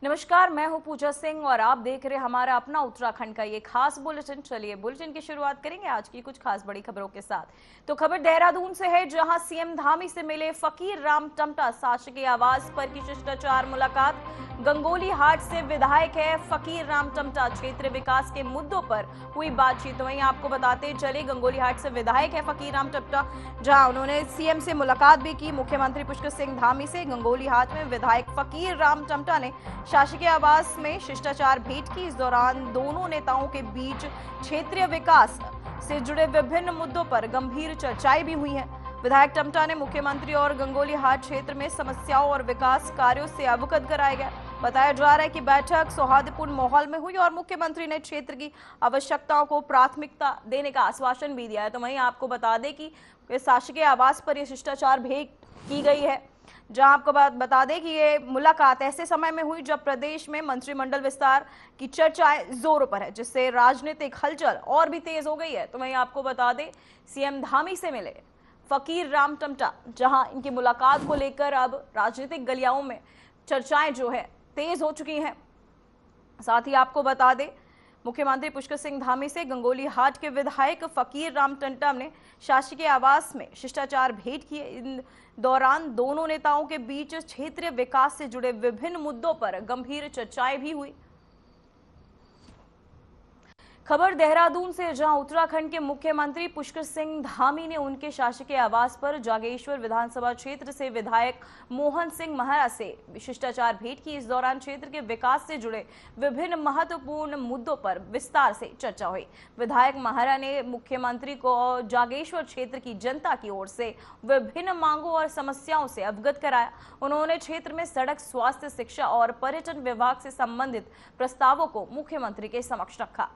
नमस्कार, मैं हूं पूजा सिंह और आप देख रहे हैं हमारा अपना उत्तराखंड का ये खास बुलेटिन। चलिए बुलेटिन की शुरुआत करेंगे आज की कुछ खास बड़ी खबरों के साथ। तो खबर देहरादून से है, जहां सीएम धामी से मिले फकीर राम टमटा। शासकीय आवास पर की शिष्टाचार मुलाकात। गंगोली हाट से विधायक है फकीर राम टमटा। क्षेत्र विकास के मुद्दों पर हुई बातचीत। वहीं आपको बताते चले, गंगोली हाट से विधायक है फकीर राम टमटा, जहां उन्होंने सीएम से मुलाकात भी की। मुख्यमंत्री पुष्कर सिंह धामी से गंगोली हाट में विधायक फकीर राम टमटा ने शासकीय आवास में शिष्टाचार भेंट की। इस दौरान दोनों नेताओं के बीच क्षेत्रीय विकास से जुड़े विभिन्न मुद्दों पर गंभीर चर्चाएं भी हुई हैं। विधायक टमटा ने मुख्यमंत्री और गंगोली हाट क्षेत्र में समस्याओं और विकास कार्यों से अवगत कराया गया। बताया जा रहा है कि बैठक सौहार्दपूर्ण माहौल में हुई और मुख्यमंत्री ने क्षेत्र की आवश्यकताओं को प्राथमिकता देने का आश्वासन भी दिया है। तो वहीं आपको बता दें कि शासकीय आवास पर यह शिष्टाचार भेंट की गई है, जहां आपको बता दें कि ये मुलाकात ऐसे समय में हुई जब प्रदेश में मंत्रिमंडल विस्तार की चर्चाएं जोरों पर है, जिससे राजनीतिक हलचल और भी तेज हो गई है। तो वहीं आपको बता दें, सीएम धामी से मिले फकीर राम टमटा, जहां इनकी मुलाकात को लेकर अब राजनीतिक गलियाओं में चर्चाएं जो है तेज हो चुकी हैं। साथ ही आपको बता दें, मुख्यमंत्री पुष्कर सिंह धामी से गंगोली हाट के विधायक फकीर राम टमटा ने शासकीय आवास में शिष्टाचार भेंट किए। इन दौरान दोनों नेताओं के बीच क्षेत्रीय विकास से जुड़े विभिन्न मुद्दों पर गंभीर चर्चाएं भी हुई। खबर देहरादून से, जहां उत्तराखंड के मुख्यमंत्री पुष्कर सिंह धामी ने उनके शासकीय आवास पर जागेश्वर विधानसभा क्षेत्र से विधायक मोहन सिंह महरा से शिष्टाचार भेंट की। इस दौरान क्षेत्र के विकास से जुड़े विभिन्न महत्वपूर्ण मुद्दों पर विस्तार से चर्चा हुई। विधायक महरा ने मुख्यमंत्री को जागेश्वर क्षेत्र की जनता की ओर से विभिन्न मांगों और समस्याओं से अवगत कराया। उन्होंने क्षेत्र में सड़क, स्वास्थ्य, शिक्षा और पर्यटन विभाग से संबंधित प्रस्तावों को मुख्यमंत्री के समक्ष रखा।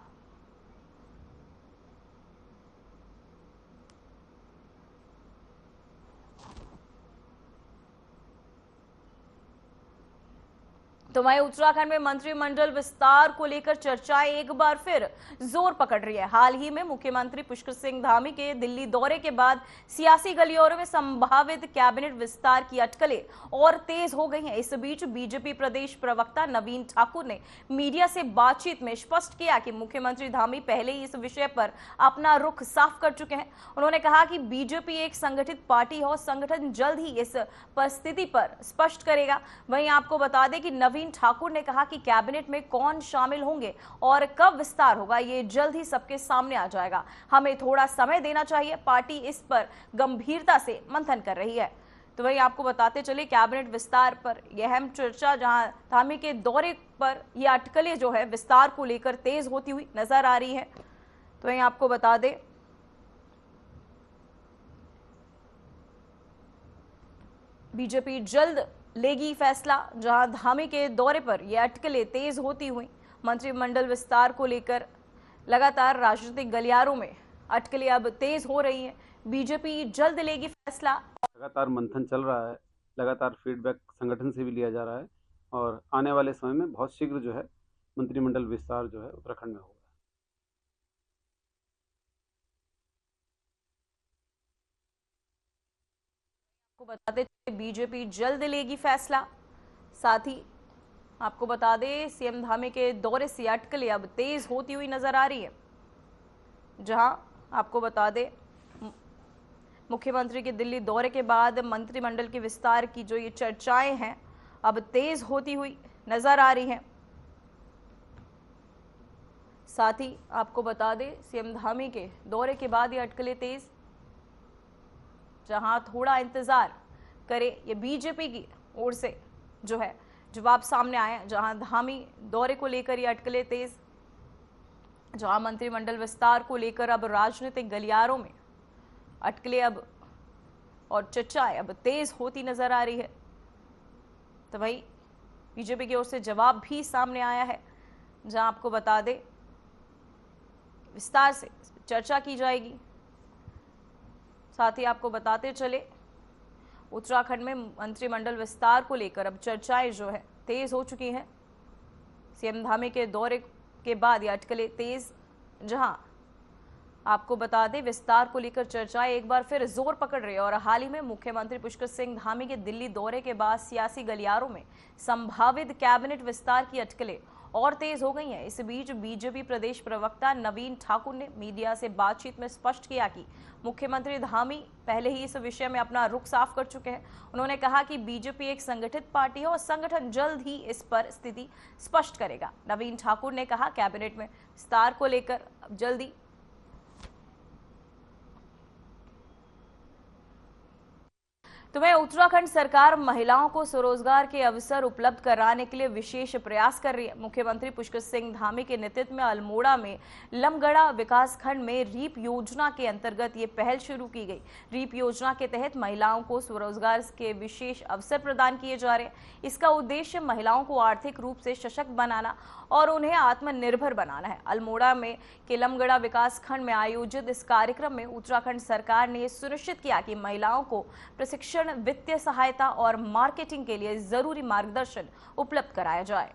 तो वहीं उत्तराखंड में मंत्रिमंडल विस्तार को लेकर चर्चाएं एक बार फिर जोर पकड़ रही है। हाल ही में मुख्यमंत्री पुष्कर सिंह धामी के दिल्ली दौरे के बाद सियासी गलियारों में संभावित कैबिनेट विस्तार की अटकलें और तेज हो गई हैं। इस बीच बीजेपी प्रदेश प्रवक्ता नवीन ठाकुर ने मीडिया से बातचीत में स्पष्ट किया कि मुख्यमंत्री धामी पहले ही इस विषय पर अपना रुख साफ कर चुके हैं। उन्होंने कहा कि बीजेपी एक संगठित पार्टी है और संगठन जल्द ही इस परिस्थिति पर स्पष्ट करेगा। वहीं आपको बता दें कि नवीन ठाकुर ने कहा कि कैबिनेट में कौन शामिल होंगे और कब विस्तार होगा, ये जल्द ही सबके सामने आ जाएगा। हमें थोड़ा समय देना चाहिए। पार्टी इस पर गंभीरता से मंथन कर रही है। तो वहीं आपको बताते चले, कैबिनेट विस्तार पर यह अहम चर्चा, जहां धामी के दौरे पर यह अटकलें जो है विस्तार को लेकर तेज होती हुई नजर आ रही है। तो वहीं आपको बता दें, बीजेपी जल्द लेगी फैसला। जहां धामी के दौरे पर यह अटकलें तेज होती हुई मंत्रिमंडल विस्तार को लेकर लगातार राजनीतिक गलियारों में अटकलें अब तेज हो रही हैं। बीजेपी जल्द लेगी फैसला। लगातार मंथन चल रहा है, लगातार फीडबैक संगठन से भी लिया जा रहा है और आने वाले समय में बहुत शीघ्र जो है मंत्रिमंडल विस्तार जो है उत्तराखंड में होगा। आपको बताते बीजेपी जल्द लेगी फैसला। साथ ही आपको बता दें, सीएम धामी के दौरे से अटकलें अब तेज होती हुई नजर आ रही है। जहां आपको बता दें, मुख्यमंत्री के दिल्ली दौरे के बाद मंत्रिमंडल के विस्तार की जो ये चर्चाएं हैं अब तेज होती हुई नजर आ रही हैं। साथ ही आपको बता दें, सीएम धामी के दौरे के बाद ये अटकलें तेज, जहां थोड़ा इंतजार करे, ये बीजेपी की ओर से जो है जवाब सामने आया। जहां धामी दौरे को लेकर ये अटकलें तेज, जहां मंत्रिमंडल विस्तार को लेकर अब राजनीतिक गलियारों में अटकलें अब और चर्चाएं अब तेज होती नजर आ रही है। तो वही बीजेपी की ओर से जवाब भी सामने आया है, जहां आपको बता दें विस्तार से चर्चा की जाएगी। साथ ही आपको बताते चले, उत्तराखंड में मंत्रिमंडल विस्तार को लेकर अब चर्चाएं जो है तेज हो चुकी हैं। सीएम धामी के दौरे के बाद ये अटकलें तेज, जहां आपको बता दें, विस्तार को लेकर चर्चाएं एक बार फिर जोर पकड़ रही है और हाल ही में मुख्यमंत्री पुष्कर सिंह धामी के दिल्ली दौरे के बाद सियासी गलियारों में संभावित कैबिनेट विस्तार की अटकलें और तेज हो गई हैं। इस बीच बीजेपी प्रदेश प्रवक्ता नवीन ठाकुर ने मीडिया से बातचीत में स्पष्ट किया कि मुख्यमंत्री धामी पहले ही इस विषय में अपना रुख साफ कर चुके हैं। उन्होंने कहा कि बीजेपी एक संगठित पार्टी है और संगठन जल्द ही इस पर स्थिति स्पष्ट करेगा। नवीन ठाकुर ने कहा, कैबिनेट में विस्तार को लेकर जल्दी तो वह उत्तराखंड सरकार महिलाओं को स्वरोजगार के अवसर उपलब्ध कराने के लिए विशेष प्रयास कर रही है। मुख्यमंत्री पुष्कर सिंह धामी के नेतृत्व में अल्मोड़ा में लमगड़ा विकास खंड में रीप योजना के अंतर्गत ये पहल शुरू की गई। रीप योजना के तहत महिलाओं को स्वरोजगार के विशेष अवसर प्रदान किए जा रहे हैं। इसका उद्देश्य महिलाओं को आर्थिक रूप से सशक्त बनाना और उन्हें आत्मनिर्भर बनाना है। अल्मोड़ा में के लमगड़ा विकास खंड में आयोजित इस कार्यक्रम में उत्तराखंड सरकार ने सुनिश्चित किया कि महिलाओं को प्रशिक्षण, वित्तीय सहायता और मार्केटिंग के लिए जरूरी मार्गदर्शन उपलब्ध कराया जाए।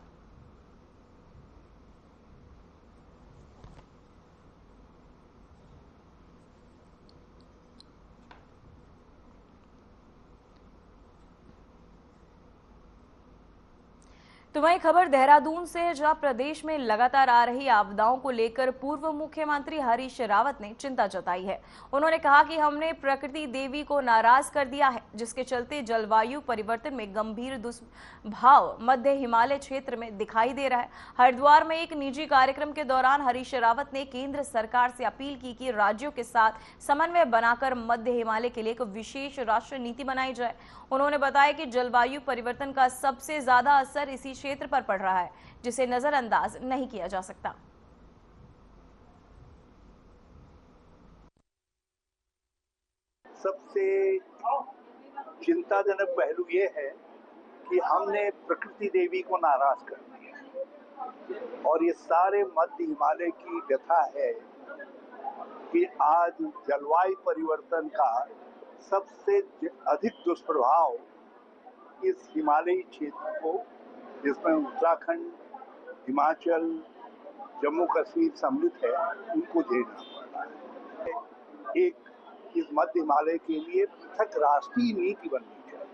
तो वही खबर देहरादून से है, जहां प्रदेश में लगातार आ रही आपदाओं को लेकर पूर्व मुख्यमंत्री हरीश रावत ने चिंता जताई है। उन्होंने कहा कि हमने प्रकृति देवी को नाराज कर दिया है, जिसके चलते जलवायु परिवर्तन में गंभीर दुष्प्रभाव मध्य हिमालय क्षेत्र में दिखाई दे रहा है। हरिद्वार में एक निजी कार्यक्रम के दौरान हरीश रावत ने केंद्र सरकार से अपील की कि राज्यों के साथ समन्वय बनाकर मध्य हिमालय के लिए एक विशेष राष्ट्रीय नीति बनाई जाए। उन्होंने बताया कि जलवायु परिवर्तन का सबसे ज्यादा असर इसी क्षेत्र पर पड़ रहा है, जिसे नजरअंदाज नहीं किया जा सकता। सबसे चिंताजनक पहलू ये है कि हमने प्रकृति देवी को नाराज कर दिया और ये सारे मध्य हिमालय की व्यथा है कि आज जलवायु परिवर्तन का सबसे अधिक दुष्प्रभाव इस हिमालयी क्षेत्र को, जिसमें उत्तराखंड, हिमाचल, जम्मू कश्मीर सम्मिलित है, उनको झेलना पड़ रहा है। एक इस मध्य हिमालय के लिए पृथक राष्ट्रीय नीति बननी चाहिए।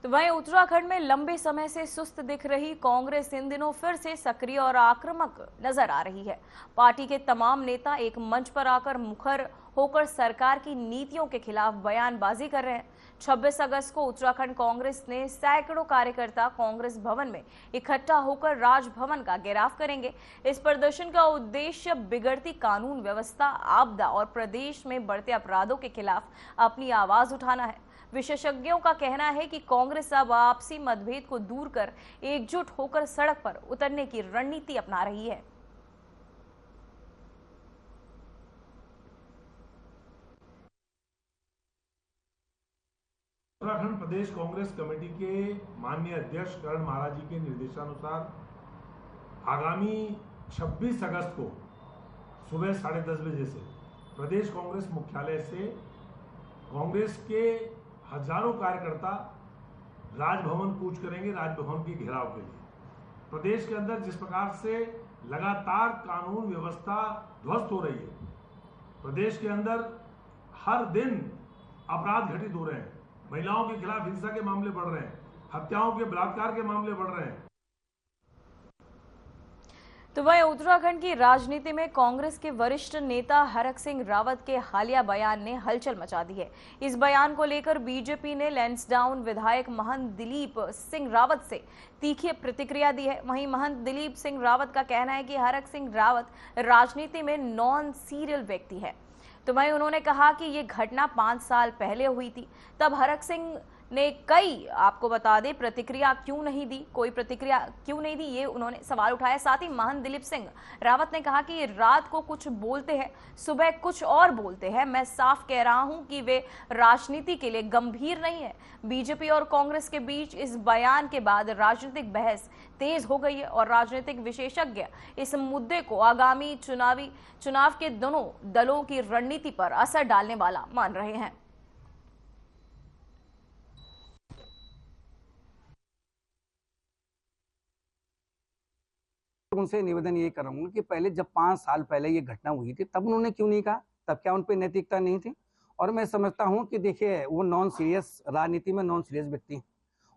तो वहीं उत्तराखंड में लंबे समय से सुस्त दिख रही कांग्रेस इन दिनों फिर से सक्रिय और आक्रामक नजर आ रही है। पार्टी के तमाम नेता एक मंच पर आकर मुखर होकर सरकार की नीतियों के खिलाफ बयानबाजी कर रहे हैं। 26 अगस्त को उत्तराखंड कांग्रेस ने सैकड़ों कार्यकर्ता कांग्रेस भवन में इकट्ठा होकर राजभवन का घेराव करेंगे। इस प्रदर्शन का उद्देश्य बिगड़ती कानून व्यवस्था, आपदा और प्रदेश में बढ़ते अपराधों के खिलाफ अपनी आवाज उठाना है। विशेषज्ञों का कहना है कि कांग्रेस अब आपसी मतभेद को दूर कर एकजुट होकर सड़क पर उतरने की रणनीति अपना रही है। उत्तराखंड प्रदेश कांग्रेस कमेटी के माननीय अध्यक्ष करण महाराज जी के निर्देशानुसार आगामी 26 अगस्त को सुबह 10:30 बजे से प्रदेश कांग्रेस मुख्यालय से कांग्रेस के हजारों कार्यकर्ता राजभवन कूच करेंगे, राजभवन के घेराव के लिए। प्रदेश के अंदर जिस प्रकार से लगातार कानून व्यवस्था ध्वस्त हो रही है, प्रदेश के अंदर हर दिन अपराध घटित हो रहे हैं, महिलाओं के खिलाफ हिंसा के मामले बढ़ रहे हैं, हत्याओं के, बलात्कार के मामले बढ़ रहे हैं। तो वह उत्तराखंड की राजनीति में कांग्रेस के वरिष्ठ नेता हरक सिंह रावत के हालिया बयान ने हलचल मचा दी है। इस बयान को लेकर बीजेपी ने लैंसडाउन विधायक महंत दिलीप सिंह रावत से तीखी प्रतिक्रिया दी है। वहीं महंत दिलीप सिंह रावत का कहना है कि हरक सिंह रावत राजनीति में नॉन सीरियल व्यक्ति है। तो वहीं उन्होंने कहा कि ये घटना 5 साल पहले हुई थी, तब हरक सिंह ने आपको बता दें प्रतिक्रिया क्यों नहीं दी, कोई प्रतिक्रिया क्यों नहीं दी, ये उन्होंने सवाल उठाया। साथ ही महंत दिलीप सिंह रावत ने कहा कि रात को कुछ बोलते हैं, सुबह कुछ और बोलते हैं। मैं साफ कह रहा हूं कि वे राजनीति के लिए गंभीर नहीं है। बीजेपी और कांग्रेस के बीच इस बयान के बाद राजनीतिक बहस तेज हो गई है और राजनीतिक विशेषज्ञ इस मुद्दे को आगामी चुनाव के दोनों दलों की रणनीति पर असर डालने वाला मान रहे हैं। उनसे निवेदन ये करूंगा कि पहले जब 5 साल पहले ये घटना हुई थी तब उन्होंने क्यों नहीं कहा? तब क्या उन पे नैतिकता नहीं थी? और मैं समझता हूं कि देखिए वो नॉन सीरियस, राजनीति में नॉन सीरियस व्यक्ति हैं।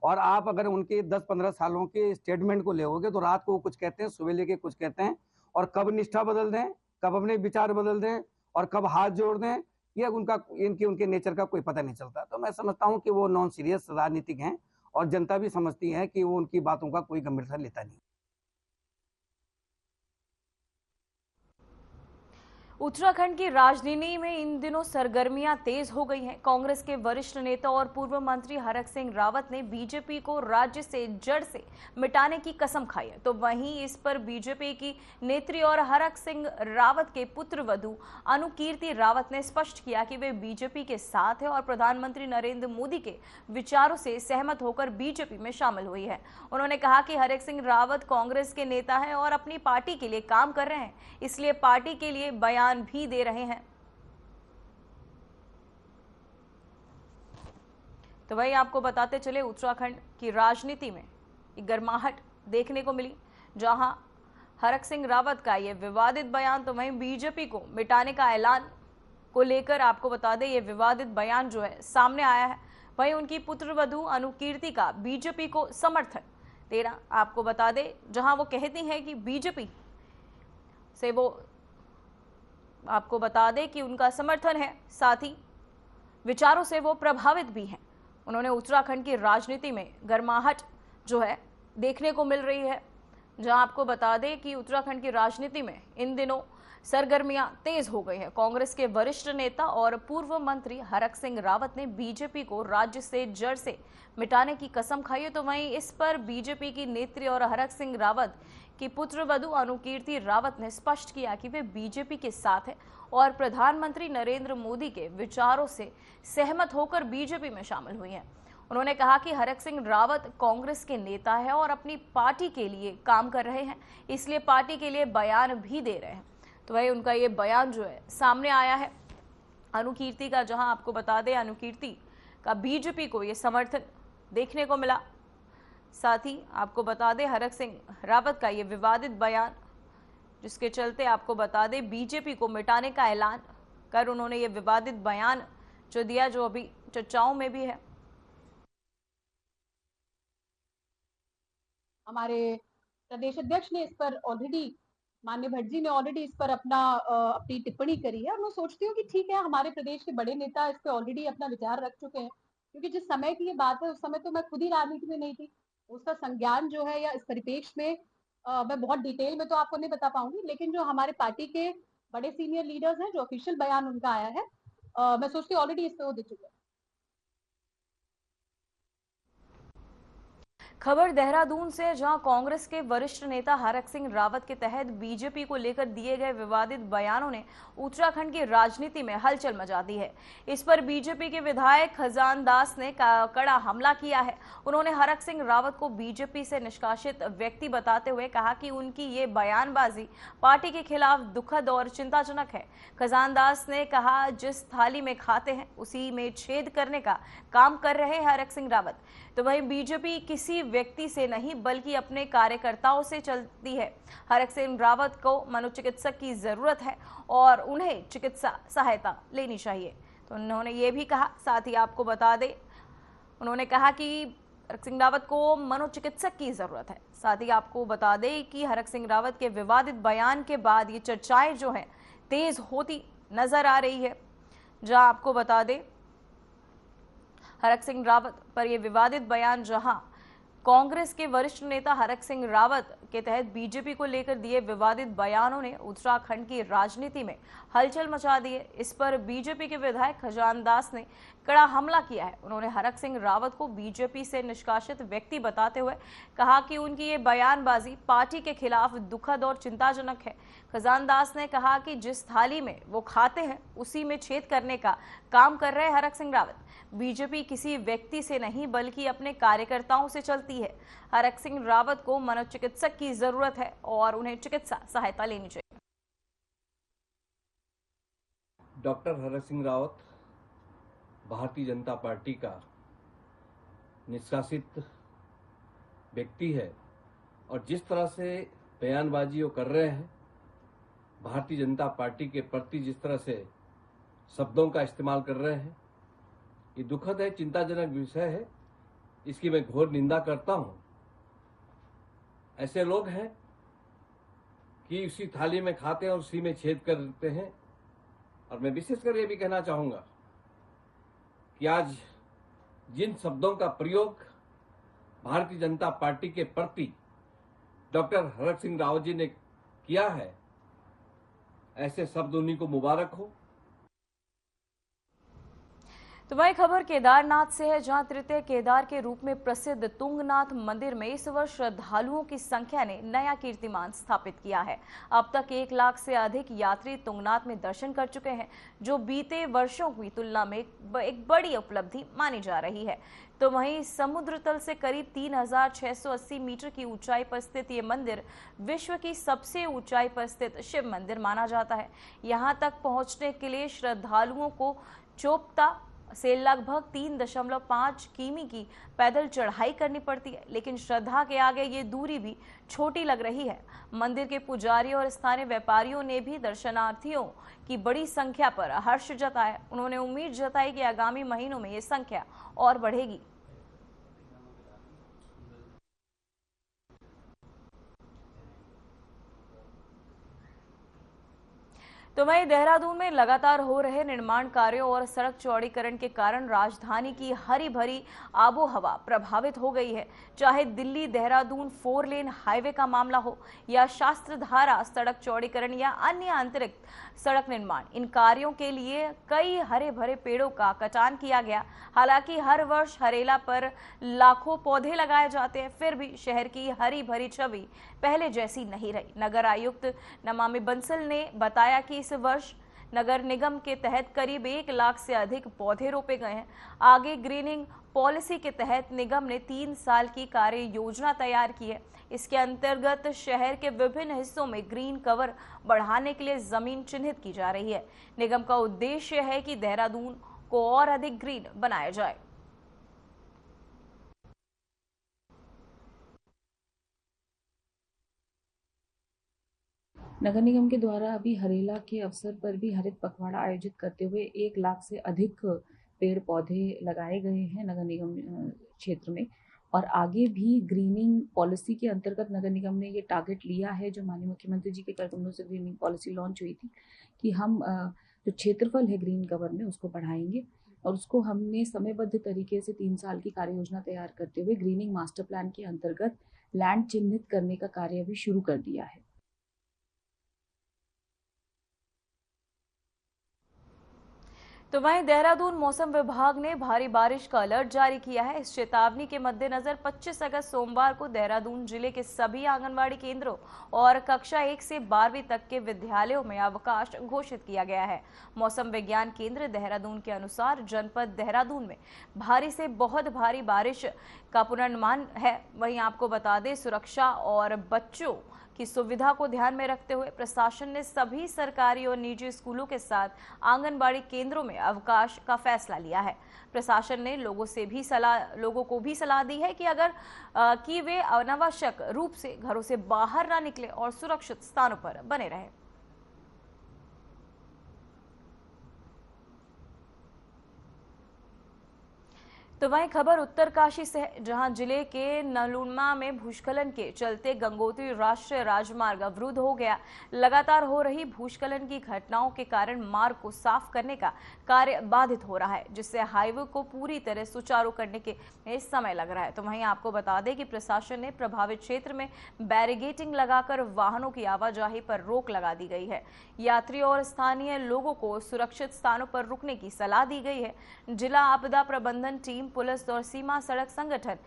और आप अगर उनके 10-15 सालों के स्टेटमेंट को लेओगे तो रात को वो कुछ कहते हैं, सुबह लेके कुछ कहते हैं, और कब निष्ठा बदल दें, कब अपने विचार बदल दें और कब हाथ जोड़ दें, ये उनके नेचर का कोई पता नहीं चलता। तो मैं समझता हूं कि वो नॉन सीरियस राजनीतिक हैं और जनता भी समझती है कि वो उनकी बातों का कोई गंभीरता लेता नहीं। उत्तराखंड की राजनीति में इन दिनों सरगर्मियां तेज हो गई हैं। कांग्रेस के वरिष्ठ नेता और पूर्व मंत्री हरक सिंह रावत ने बीजेपी को राज्य से जड़ से मिटाने की कसम खाई है। तो वहीं इस पर बीजेपी की नेत्री और हरक सिंह रावत के पुत्रवधू अनुकीर्ति रावत ने स्पष्ट किया कि वे बीजेपी के साथ है और प्रधानमंत्री नरेंद्र मोदी के विचारों से सहमत होकर बीजेपी में शामिल हुई है। उन्होंने कहा कि हरक सिंह रावत कांग्रेस के नेता है और अपनी पार्टी के लिए काम कर रहे हैं, इसलिए पार्टी के लिए बयान भी दे रहे हैं। तो वही आपको बताते चले, उत्तराखंड की राजनीति में एक गर्माहट देखने को मिली, जहां हरक सिंह रावत का ये विवादित बयान, तो वहीं बीजेपी को मिटाने का ऐलान को लेकर आपको बता दें ये विवादित बयान जो है सामने आया है। वहीं उनकी पुत्रवधू अनुकीर्ति का बीजेपी को समर्थन देना आपको बता दें, जहां वो कहती हैं कि बीजेपी से वो आपको बता दें कि उनका समर्थन है, साथ ही विचारों से वो प्रभावित भी हैं। उन्होंने उत्तराखंड की राजनीति में गर्माहट जो है देखने को मिल रही है, जहां आपको बता दें कि उत्तराखंड की राजनीति में इन दिनों सरगर्मियां तेज हो गई हैं। कांग्रेस के वरिष्ठ नेता और पूर्व मंत्री हरक सिंह रावत ने बीजेपी को राज्य से जड़ से मिटाने की कसम खाई है। तो वहीं इस पर बीजेपी की नेत्री और हरक सिंह रावत की पुत्रवधू अनुकीर्ति रावत ने स्पष्ट किया कि वे बीजेपी के साथ हैं और प्रधानमंत्री नरेंद्र मोदी के विचारों से सहमत होकर बीजेपी में शामिल हुई हैं। उन्होंने कहा कि हरक सिंह रावत कांग्रेस के नेता है और अपनी पार्टी के लिए काम कर रहे हैं, इसलिए पार्टी के लिए बयान भी दे रहे हैं। तो वही उनका ये बयान जो है सामने आया है अनुकीर्ति का, जहां आपको बता दें अनुकीर्ति का बीजेपी को ये समर्थन देखने को मिला। साथ ही आपको बता दें हरक सिंह रावत का ये विवादित बयान, जिसके चलते आपको बता दें बीजेपी को मिटाने का ऐलान कर उन्होंने ये विवादित बयान जो दिया, जो अभी चर्चाओं में भी है। हमारे प्रदेश अध्यक्ष ने इस पर ऑलरेडी, माननीय भट्ट जी ने ऑलरेडी इस पर अपनी टिप्पणी करी है और मैं सोचती हूँ कि ठीक है, हमारे प्रदेश के बड़े नेता इस पर ऑलरेडी अपना विचार रख चुके हैं, क्योंकि जिस समय की ये बात है उस समय तो मैं खुद ही राजनीति में नहीं थी। उसका संज्ञान जो है या इस परिपेक्ष में मैं बहुत डिटेल में तो आपको नहीं बता पाऊंगी, लेकिन जो हमारे पार्टी के बड़े सीनियर लीडर्स हैं, जो ऑफिशियल बयान उनका आया है, मैं सोचती हूँ ऑलरेडी इस पर वो दे चुके हैं। खबर देहरादून से, जहां कांग्रेस के वरिष्ठ नेता हरक सिंह रावत के तहत बीजेपी को लेकर दिए गए विवादित बयानों ने उत्तराखंड की राजनीति में हलचल मचा दी है। इस पर बीजेपी के विधायक खजान दास ने कड़ा हमला किया है। उन्होंने हरक सिंह रावत को बीजेपी से निष्कासित व्यक्ति बताते हुए कहा कि उनकी ये बयानबाजी पार्टी के खिलाफ दुखद और चिंताजनक है। खजान दास ने कहा, जिस थाली में खाते हैं उसी में छेद करने का काम कर रहे हैं हरक सिंह रावत। तो वहीं बीजेपी किसी व्यक्ति से नहीं बल्कि अपने कार्यकर्ताओं से चलती है। हरक सिंह रावत को मनोचिकित्सक की जरूरत है और उन्हें चिकित्सा सहायता लेनी चाहिए, तो उन्होंने ये भी कहा। साथ ही आपको बता दें, उन्होंने कहा कि हरक सिंह रावत को मनोचिकित्सक की जरूरत है। साथ ही आपको बता दें कि हरक सिंह रावत के विवादित बयान के बाद ये चर्चाएं जो हैं तेज होती नजर आ रही है, जहां आपको बता दें हरक सिंह रावत पर यह विवादित बयान, जहां कांग्रेस के वरिष्ठ नेता हरक सिंह रावत के तहत बीजेपी को लेकर दिए विवादित बयानों ने उत्तराखंड की राजनीति में हलचल मचा दी है। इस पर बीजेपी के विधायक खजान दास ने कड़ा हमला किया है। उन्होंने हरक सिंह रावत को बीजेपी से निष्कासित व्यक्ति बताते हुए कहा कि उनकी ये बयानबाजी पार्टी के खिलाफ दुखद और चिंताजनक है। खजान दास ने कहा कि जिस थाली में वो खाते हैं उसी में छेद करने का काम कर रहे हरक सिंह रावत। बीजेपी किसी व्यक्ति से नहीं बल्कि अपने कार्यकर्ताओं से चलती है। हरक सिंह रावत को मनोचिकित्सक की जरूरत है और उन्हें चिकित्सा सहायता लेनी चाहिए। डॉक्टर हरक सिंह रावत भारतीय जनता पार्टी का निष्कासित व्यक्ति है और जिस तरह से बयानबाजी वो कर रहे हैं, भारतीय जनता पार्टी के प्रति जिस तरह से शब्दों का इस्तेमाल कर रहे हैं, ये दुखद है, चिंताजनक विषय है। इसकी मैं घोर निंदा करता हूं। ऐसे लोग हैं कि उसी थाली में खाते हैं और उसी में छेद कर देते हैं। और मैं विशेषकर ये भी कहना चाहूंगा कि आज जिन शब्दों का प्रयोग भारतीय जनता पार्टी के प्रति डॉक्टर हरक सिंह रावत जी ने किया है, ऐसे शब्द उन्हीं को मुबारक हो। तो वही खबर केदारनाथ से है, जहां तृतीय केदार के रूप में प्रसिद्ध तुंगनाथ मंदिर में इस वर्ष श्रद्धालुओं की संख्या ने नया कीर्तिमान स्थापित किया है। अब तक 1 लाख से अधिक यात्री तुंगनाथ में दर्शन कर चुके हैं, जो बीते वर्षों की तुलना में एक बड़ी उपलब्धि मानी जा रही है। तो वहीं समुद्र तल से करीब 3680 मीटर की ऊंचाई पर स्थित ये मंदिर विश्व की सबसे ऊंचाई पर स्थित शिव मंदिर माना जाता है। यहां तक पहुंचने के लिए श्रद्धालुओं को चोपता से लगभग 3.5 किमी की पैदल चढ़ाई करनी पड़ती है, लेकिन श्रद्धा के आगे ये दूरी भी छोटी लग रही है। मंदिर के पुजारी और स्थानीय व्यापारियों ने भी दर्शनार्थियों की बड़ी संख्या पर हर्ष जताया। उन्होंने उम्मीद जताई कि आगामी महीनों में ये संख्या और बढ़ेगी। तो वहीं देहरादून में लगातार हो रहे निर्माण कार्यों और सड़क चौड़ीकरण के कारण राजधानी की हरी भरी आबोहवा प्रभावित हो गई है। चाहे दिल्ली देहरादून 4 लेन हाईवे का मामला हो या शास्त्रधारा सड़क चौड़ीकरण या अन्य अतिरिक्त सड़क निर्माण, इन कार्यों के लिए कई हरे भरे पेड़ों का कटान किया गया। हालांकि हर वर्ष हरेला पर लाखों पौधे लगाए जाते हैं, फिर भी शहर की हरी भरी छवि पहले जैसी नहीं रही। नगर आयुक्त नमामि बंसल ने बताया कि इस वर्ष नगर निगम के तहत करीब 1 लाख से अधिक पौधे रोपे गए हैं। आगे ग्रीनिंग पॉलिसी के तहत निगम ने 3 साल की कार्य योजना तैयार की है। इसके अंतर्गत शहर के विभिन्न हिस्सों में ग्रीन कवर बढ़ाने के लिए जमीन चिन्हित की जा रही है। निगम का उद्देश्य है कि देहरादून को और अधिक ग्रीन बनाया जाए। नगर निगम के द्वारा अभी हरेला के अवसर पर भी हरित पखवाड़ा आयोजित करते हुए 1 लाख से अधिक पेड़ पौधे लगाए गए हैं नगर निगम क्षेत्र में। और आगे भी ग्रीनिंग पॉलिसी के अंतर्गत नगर निगम ने ये टारगेट लिया है, जो माननीय मुख्यमंत्री जी के करकमलों से ग्रीनिंग पॉलिसी लॉन्च हुई थी, कि हम जो क्षेत्रफल है ग्रीन कवर में उसको बढ़ाएंगे। और उसको हमने समयबद्ध तरीके से 3 साल की कार्य योजना तैयार करते हुए ग्रीनिंग मास्टर प्लान के अंतर्गत लैंड चिन्हित करने का कार्य भी शुरू कर दिया है। तो वहीं देहरादून मौसम विभाग ने भारी बारिश का अलर्ट जारी किया है। इस चेतावनी के मद्देनजर 25 अगस्त सोमवार को देहरादून जिले के सभी आंगनबाड़ी केंद्रों और कक्षा 1 से 12वीं तक के विद्यालयों में अवकाश घोषित किया गया है। मौसम विज्ञान केंद्र देहरादून के अनुसार जनपद देहरादून में भारी से बहुत भारी बारिश का पूर्वानुमान है। वहीं आपको बता दें, सुरक्षा और बच्चों की सुविधा को ध्यान में रखते हुए प्रशासन ने सभी सरकारी और निजी स्कूलों के साथ आंगनबाड़ी केंद्रों में अवकाश का फैसला लिया है। प्रशासन ने लोगों को भी सलाह दी है कि वे अनावश्यक रूप से घरों से बाहर ना निकले और सुरक्षित स्थानों पर बने रहें। तो वहीं खबर उत्तरकाशी से है, जहां जिले के नलूनमा में भूस्खलन के चलते गंगोत्री राष्ट्रीय राजमार्ग अवरुद्ध हो गया। लगातार हो रही भूस्खलन की घटनाओं के कारण मार्ग को साफ करने का कार्य बाधित हो रहा है, जिससे हाईवे को पूरी तरह सुचारू करने में समय लग रहा है। तो वहीं आपको बता दें कि प्रशासन ने प्रभावित क्षेत्र में बैरिगेटिंग लगाकर वाहनों की आवाजाही पर रोक लगा दी गई है। यात्रियों और स्थानीय लोगों को सुरक्षित स्थानों पर रुकने की सलाह दी गई है। जिला आपदा प्रबंधन टीम, पुलिस और सीमा सड़क संगठन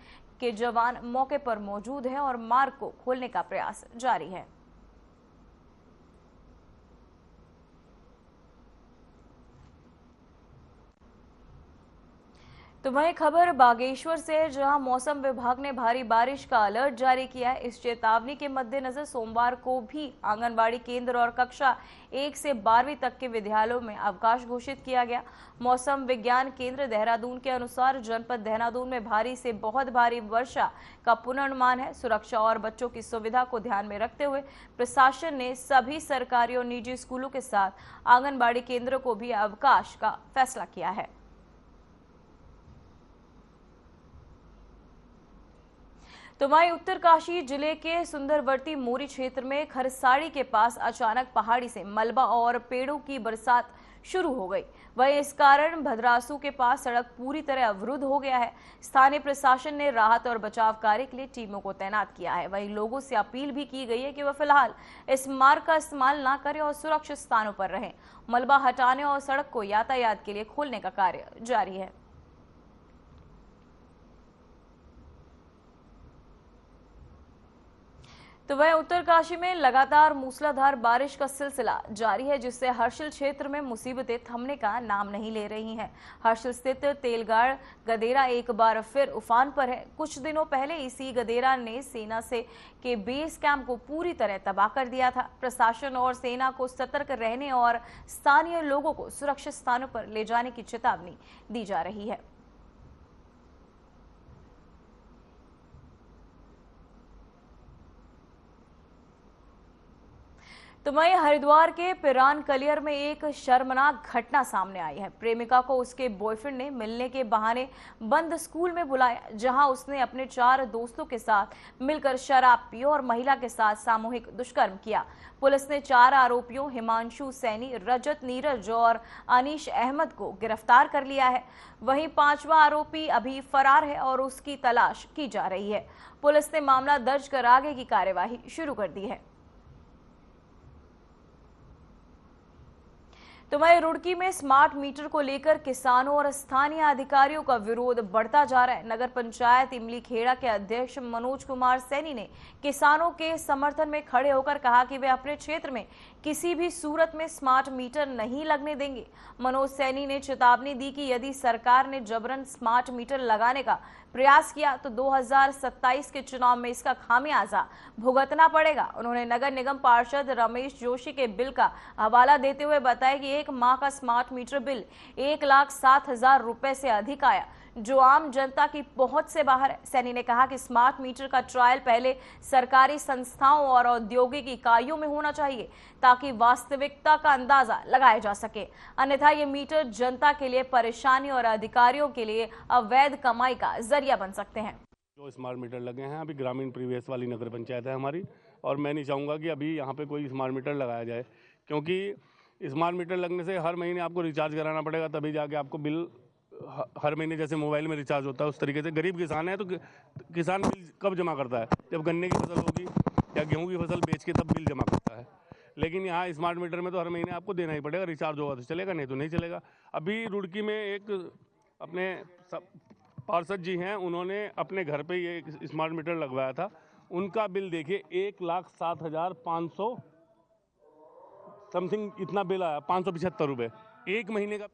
के जवान मौके पर मौजूद हैं और मार्ग को खोलने का प्रयास जारी है। तो वहीं खबर बागेश्वर से है, जहां मौसम विभाग ने भारी बारिश का अलर्ट जारी किया है। इस चेतावनी के मद्देनजर सोमवार को भी आंगनबाड़ी केंद्र और कक्षा 1 से 12वीं तक के विद्यालयों में अवकाश घोषित किया गया। मौसम विज्ञान केंद्र देहरादून के अनुसार जनपद देहरादून में भारी से बहुत भारी वर्षा का पूर्वानुमान है। सुरक्षा और बच्चों की सुविधा को ध्यान में रखते हुए प्रशासन ने सभी सरकारी और निजी स्कूलों के साथ आंगनबाड़ी केंद्रों को भी अवकाश का फैसला किया है। तो वहीं उत्तरकाशी जिले के सुंदरवर्ती मोरी क्षेत्र में खरसाड़ी के पास अचानक पहाड़ी से मलबा और पेड़ों की बरसात शुरू हो गई। वहीं इस कारण भद्रासू के पास सड़क पूरी तरह अवरुद्ध हो गया है। स्थानीय प्रशासन ने राहत और बचाव कार्य के लिए टीमों को तैनात किया है। वहीं लोगों से अपील भी की गई है कि वह फिलहाल इस मार्ग का इस्तेमाल न करें और सुरक्षित स्थानों पर रहें। मलबा हटाने और सड़क को यातायात के लिए खोलने का कार्य जारी है। तो वह उत्तरकाशी में लगातार मूसलाधार बारिश का सिलसिला जारी है, जिससे हर्षिल क्षेत्र में मुसीबतें थमने का नाम नहीं ले रही हैं। हर्षिल स्थित तेलगाड़ गदेरा एक बार फिर उफान पर है। कुछ दिनों पहले इसी गदेरा ने सेना से के बेस कैंप को पूरी तरह तबाह कर दिया था। प्रशासन और सेना को सतर्क रहने और स्थानीय लोगों को सुरक्षित स्थानों पर ले जाने की चेतावनी दी जा रही है। तो वहीं हरिद्वार के पिरान कलियर में एक शर्मनाक घटना सामने आई है। प्रेमिका को उसके बॉयफ्रेंड ने मिलने के बहाने बंद स्कूल में बुलाया, जहां उसने अपने 4 दोस्तों के साथ मिलकर शराब पी और महिला के साथ सामूहिक दुष्कर्म किया। पुलिस ने 4 आरोपियों हिमांशु सैनी, रजत नीरज और अनीश अहमद को गिरफ्तार कर लिया है। वहीं 5वां आरोपी अभी फरार है और उसकी तलाश की जा रही है। पुलिस ने मामला दर्ज कर आगे की कार्यवाही शुरू कर दी है। तो वहीं रुड़की में स्मार्ट मीटर को लेकर किसानों और स्थानीय अधिकारियों का विरोध बढ़ता जा रहा है। नगर पंचायत इमली खेड़ा के अध्यक्ष मनोज कुमार सैनी ने किसानों के समर्थन में खड़े होकर कहा कि वे अपने क्षेत्र में किसी भी सूरत में स्मार्ट मीटर नहीं लगने देंगे। मनोज सैनी ने चेतावनी दी कि यदि सरकार ने जबरन स्मार्ट मीटर लगाने का प्रयास किया तो 2027 के चुनाव में इसका खामियाजा भुगतना पड़ेगा। उन्होंने नगर निगम पार्षद रमेश जोशी के बिल का हवाला देते हुए बताया कि एक माह का स्मार्ट मीटर बिल 1,07,000 रुपए से अधिक आया, जो आम जनता की पहुंच से बाहर है। सैनी ने कहा कि स्मार्ट मीटर का ट्रायल पहले सरकारी संस्थाओं और औद्योगिक इकाइयों में होना चाहिए, ताकि वास्तविकता का अंदाजा लगाया जा सके। अन्यथा ये मीटर जनता के लिए परेशानी और अधिकारियों के लिए अवैध कमाई का जरिया बन सकते हैं। जो स्मार्ट मीटर लगे हैं, अभी ग्रामीण परिवेश वाली नगर पंचायत है हमारी, और मैं नहीं चाहूँगा कि अभी यहाँ पे कोई स्मार्ट मीटर लगाया जाए, क्योंकि स्मार्ट मीटर लगने से हर महीने आपको रिचार्ज कराना पड़ेगा, तभी जाके आपको बिल हर महीने जैसे मोबाइल में रिचार्ज होता है उस तरीके से। गरीब किसान है तो किसान बिल कब जमा करता है? जब गन्ने की फसल होगी या गेहूं की फसल बेच के तब बिल जमा करता है। लेकिन यहाँ स्मार्ट मीटर में तो हर महीने आपको देना ही पड़ेगा। रिचार्ज होगा तो चलेगा, नहीं तो नहीं चलेगा। अभी रुड़की में एक अपने पार्षद जी हैं, उन्होंने अपने घर पे ये स्मार्ट मीटर लगवाया था। उनका बिल देखिए 1,07,500 समथिंग इतना बिल आया, 575 रुपये 1 महीने का।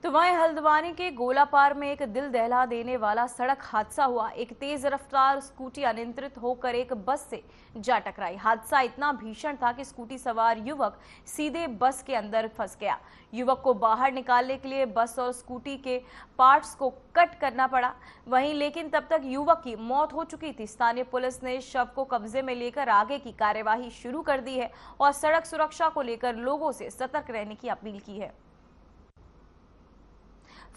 तो वहीं हल्द्वानी के गोलापार में एक दिल दहला देने वाला सड़क हादसा हुआ। एक तेज रफ्तार स्कूटी अनियंत्रित होकर एक बस से जा टकराई। हादसा इतना भीषण था कि स्कूटी सवार युवक सीधे बस के अंदर फंस गया। युवक को बाहर निकालने के लिए बस और स्कूटी के पार्ट्स को कट करना पड़ा वहीं, लेकिन तब तक युवक की मौत हो चुकी थी। स्थानीय पुलिस ने शव को कब्जे में लेकर आगे की कार्यवाही शुरू कर दी है और सड़क सुरक्षा को लेकर लोगों से सतर्क रहने की अपील की है।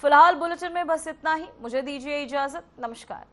फिलहाल बुलेटिन में बस इतना ही। मुझे दीजिए इजाजत। नमस्कार।